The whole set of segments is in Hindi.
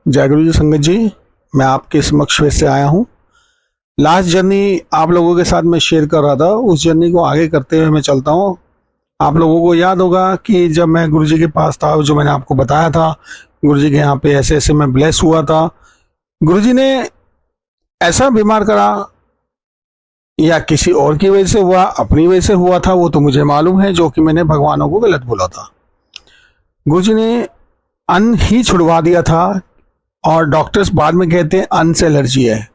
जय गुरु जी संगत जी, मैं आपके समक्ष फिर से आया हूँ। लास्ट जर्नी आप लोगों के साथ मैं शेयर कर रहा था, उस जर्नी को आगे करते हुए मैं चलता हूँ। आप लोगों को याद होगा कि जब मैं गुरु जी के पास था, जो मैंने आपको बताया था, गुरु जी के यहाँ पे ऐसे ऐसे मैं ब्लेस हुआ था। गुरु जी ने ऐसा बीमार करा, या किसी और की वजह से हुआ, अपनी वजह से हुआ था, वो तो मुझे मालूम है, जो कि मैंने भगवानों को गलत बोला था। गुरु जी ने अन्न ही छुड़वा दिया था, और डॉक्टर्स बाद में कहते हैं अन्न से एलर्जी है।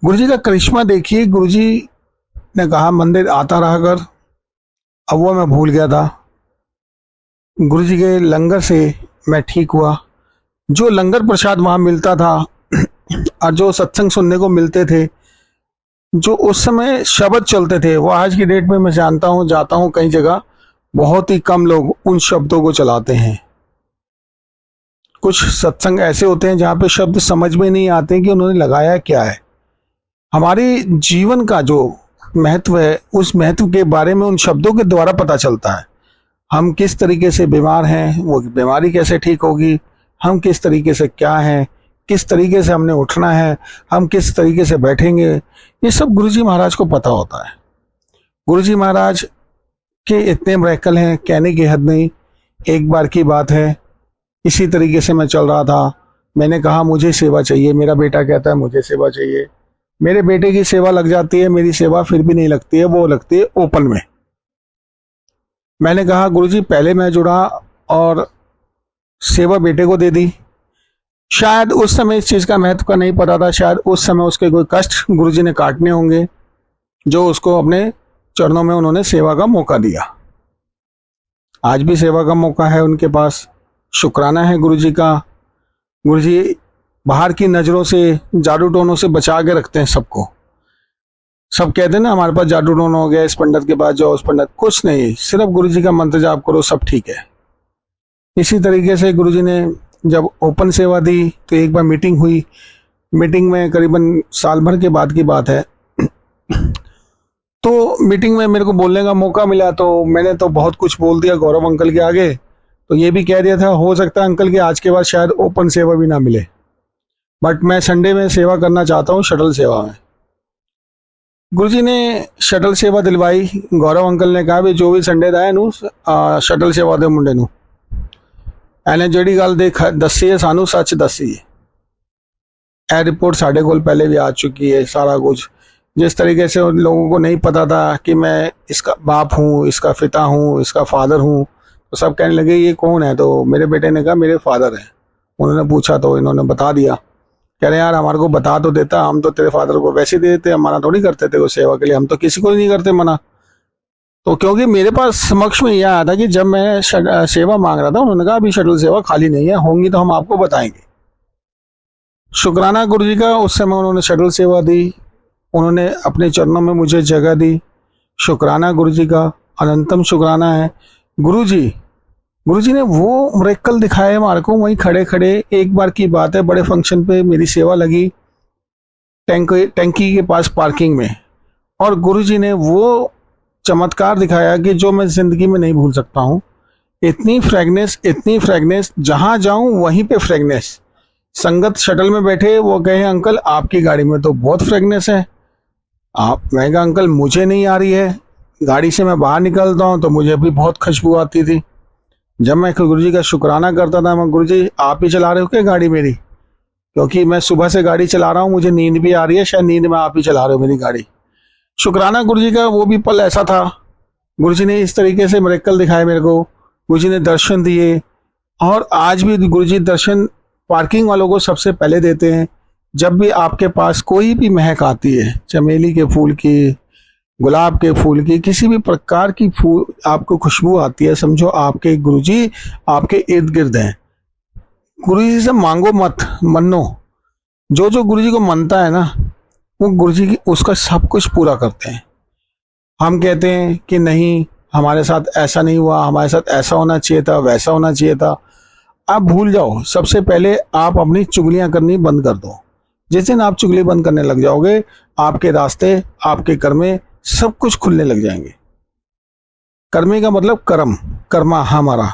गुरुजी का करिश्मा देखिए। गुरुजी ने कहा मंदिर आता रहा कर, अब वो मैं भूल गया था। गुरुजी के लंगर से मैं ठीक हुआ। जो लंगर प्रसाद वहां मिलता था और जो सत्संग सुनने को मिलते थे, जो उस समय शब्द चलते थे, वो आज की डेट में मैं जानता हूँ, जाता हूँ कई जगह, बहुत ही कम लोग उन शब्दों को चलाते हैं। कुछ सत्संग ऐसे होते हैं जहाँ पे शब्द समझ में नहीं आते कि उन्होंने लगाया क्या है। हमारे जीवन का जो महत्व है, उस महत्व के बारे में उन शब्दों के द्वारा पता चलता है। हम किस तरीके से बीमार हैं, वो बीमारी कैसे ठीक होगी, हम किस तरीके से क्या हैं, किस तरीके से हमने उठना है, हम किस तरीके से बैठेंगे, ये सब गुरुजी महाराज को पता होता है। गुरुजी महाराज के इतने मिरेकल हैं, कहने की हद नहीं। एक बार की बात है, इसी तरीके से मैं चल रहा था। मैंने कहा मुझे सेवा चाहिए। मेरा बेटा कहता है मुझे सेवा चाहिए। मेरे बेटे की सेवा लग जाती है, मेरी सेवा फिर भी नहीं लगती है, वो लगती है ओपन में। मैंने कहा गुरुजी पहले मैं जुड़ा और सेवा बेटे को दे दी। शायद उस समय इस चीज का महत्व का नहीं पता था, शायद उस समय उसके कोई कष्ट गुरुजी ने काटने होंगे, जो उसको अपने चरणों में उन्होंने सेवा का मौका दिया। आज भी सेवा का मौका है उनके पास, शुक्राना है गुरुजी का। गुरुजी बाहर की नजरों से, जादू टोनों से बचा के रखते हैं सबको। सब कहते हैं ना हमारे पास जादू टोना हो गया, इस पंडित के पास जाओ, उस पंडित, कुछ नहीं, सिर्फ गुरुजी का मंत्र जाप करो, सब ठीक है। इसी तरीके से गुरुजी ने जब ओपन सेवा दी तो एक बार मीटिंग हुई। मीटिंग में करीबन साल भर के बाद की बात है। तो मीटिंग में मेरे को बोलने का मौका मिला, तो मैंने तो बहुत कुछ बोल दिया गौरव अंकल के आगे। तो ये भी कह दिया था हो सकता है अंकल के आज के बाद शायद ओपन सेवा भी ना मिले, बट मैं संडे में सेवा करना चाहता हूँ, शटल सेवा में। गुरुजी ने शटल सेवा दिलवाई। गौरव अंकल ने कहा भी जो भी संडे दा है शटल सेवा दे मुंडे नू, एने जेडी गल दसी है सानू सच दसी है। ए रिपोर्ट साढ़े कोल पहले भी आ चुकी है। सारा कुछ जिस तरीके से उन लोगों को नहीं पता था कि मैं इसका बाप हूँ, इसका पिता हूँ, इसका फादर हूँ, तो सब कहने लगे ये कौन है। तो मेरे बेटे ने कहा मेरे फादर हैं। उन्होंने पूछा तो इन्होंने बता दिया। कह रहे यार हमारे को बता तो देता, हम तो तेरे फादर को वैसे दे देते, हम मना थोड़ी करते थे वो सेवा के लिए, हम तो किसी को नहीं करते मना। तो क्योंकि मेरे पास समक्ष में यह आया था कि जब मैं सेवा मांग रहा था, उन्होंने कहा अभी शटल सेवा खाली नहीं है, होंगी तो हम आपको बताएंगे। शुक्राना गुरुजी का, उस समय उन्होंने शटल सेवा दी, उन्होंने अपने चरणों में मुझे जगह दी। शुक्राना गुरुजी का, अनंतम शुक्राना है। गुरुजी ने वो मिरेकल दिखाए हमारे को वहीं खड़े खड़े। एक बार की बात है, बड़े फंक्शन पे मेरी सेवा लगी टैंकी के पास पार्किंग में, और गुरुजी ने वो चमत्कार दिखाया कि जो मैं जिंदगी में नहीं भूल सकता हूँ। इतनी फ्रेगनेस, जहां जाऊं वहीं पे फ्रेगनेस। संगत शटल में बैठे, वो कहे अंकल आपकी गाड़ी में तो बहुत फ्रेगनेस है। मैं कहा अंकल मुझे नहीं आ रही है, गाड़ी से मैं बाहर निकलता हूँ तो मुझे भी बहुत खुशबू आती थी। जब मैं गुरुजी का शुक्राना करता था, मैं गुरुजी आप ही चला रहे हो क्या गाड़ी मेरी, क्योंकि मैं सुबह से गाड़ी चला रहा हूँ, मुझे नींद भी आ रही है, शायद नींद में आप ही चला रहे हो मेरी गाड़ी। शुक्राना गुरुजी का। वो भी पल ऐसा था, गुरुजी ने इस तरीके से मिरेकल दिखाए मेरे को, गुरुजी ने दर्शन दिए। और आज भी गुरुजी दर्शन पार्किंग वालों को सबसे पहले देते हैं। जब भी आपके पास कोई भी महक आती है, चमेली के फूल की, गुलाब के फूल की, किसी भी प्रकार की फूल आपको खुशबू आती है, समझो आपके गुरुजी आपके इर्द गिर्द हैं। गुरुजी से मांगो मत, मनो। जो गुरुजी को मनता है ना, वो गुरुजी की उसका सब कुछ पूरा करते हैं। हम कहते हैं कि नहीं हमारे साथ ऐसा नहीं हुआ, हमारे साथ ऐसा होना चाहिए था, वैसा होना चाहिए था। आप भूल जाओ। सबसे पहले आप अपनी चुगलियां करनी बंद कर दो। जिस दिन आप चुगली बंद करने लग जाओगे, आपके रास्ते, आपके कर्मे, सब कुछ खुलने लग जाएंगे। कर्मे का मतलब कर्म, कर्मा हमारा,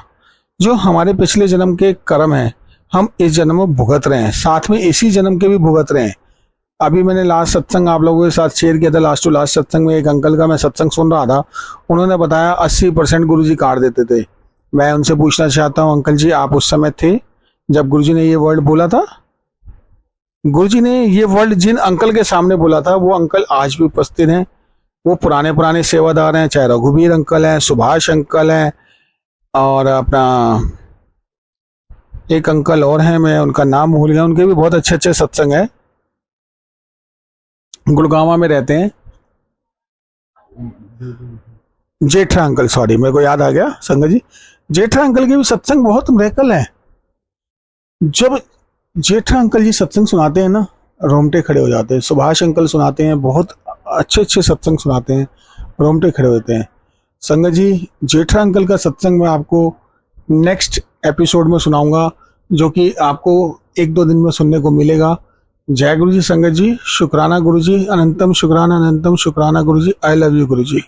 जो हमारे पिछले जन्म के कर्म है, हम इस जन्म में भुगत रहे हैं, साथ में इसी जन्म के भी भुगत रहे हैं। अभी मैंने लास्ट सत्संग आप लोगों के साथ शेयर किया था, लास्ट टू लास्ट सत्संग में एक अंकल का मैं सत्संग सुन रहा था, उन्होंने बताया 80% गुरुजी काट देते थे। मैं उनसे पूछना चाहता हूँ, अंकल जी आप उस समय थे जब गुरुजी ने ये वर्ड बोला था? गुरुजी ने ये वर्ड जिन अंकल के सामने बोला था वो अंकल आज भी उपस्थित हैं, वो पुराने सेवादार हैं, चाहे रघुवीर अंकल हैं, सुभाष अंकल हैं, और अपना एक अंकल और हैं, मैं उनका नाम भूल गया, उनके भी बहुत अच्छे अच्छे सत्संग है, गुड़गांव में रहते हैं। जेठा अंकल, सॉरी मेरे को याद आ गया संगत जी, जेठा अंकल के भी सत्संग बहुत मिरेकल है। जब जेठा अंकल जी सत्संग सुनाते हैं ना, रोमटे खड़े हो जाते हैं। सुभाष अंकल सुनाते हैं, बहुत अच्छे अच्छे सत्संग सुनाते हैं, रोमटे खड़े होते हैं। संगत जी जेठा अंकल का सत्संग मैं आपको नेक्स्ट एपिसोड में सुनाऊंगा, जो कि आपको 1-2 दिन में सुनने को मिलेगा। जय गुरु जी संगत जी, शुक्राना गुरु जी, अनंतम शुक्राना गुरु जी, I love you Guru ji.